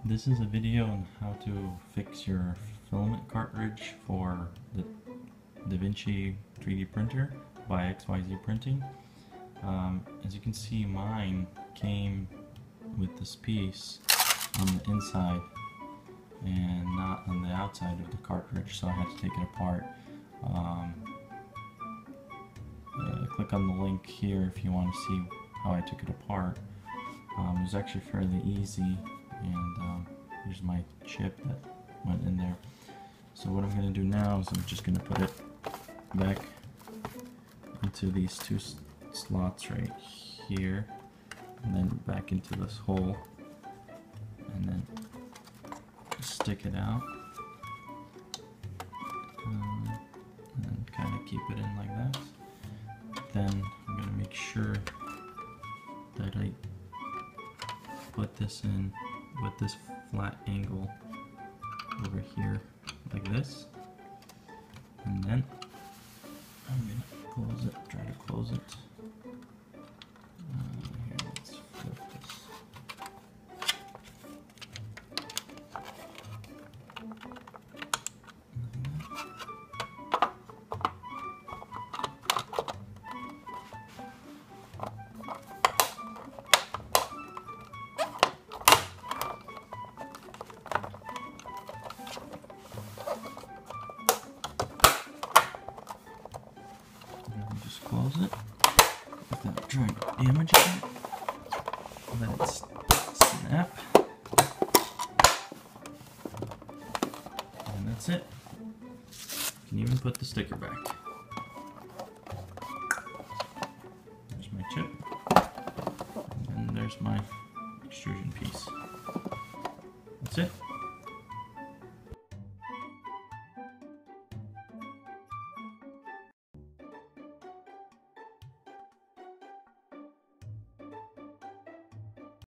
This is a video on how to fix your filament cartridge for the DaVinci 3D printer by XYZ Printing. As you can see, mine came with this piece on the inside and not on the outside of the cartridge, so I had to take it apart. Click on the link here if you want to see how I took it apart. It was actually fairly easy, and here's my chip that went in there. So what I'm going to do now is I'm just going to put it back into these two slots right here, and then back into this hole, and then stick it out, and kind of keep it in like that. Then I'm going to make sure that I put this in with this flat angle over here like this, and then I'm going to close it, try to close it. Here, let's flip this. Just close it without trying to damage it. Let it snap. And that's it. You can even put the sticker back. There's my chip. And then there's my extrusion piece. That's it.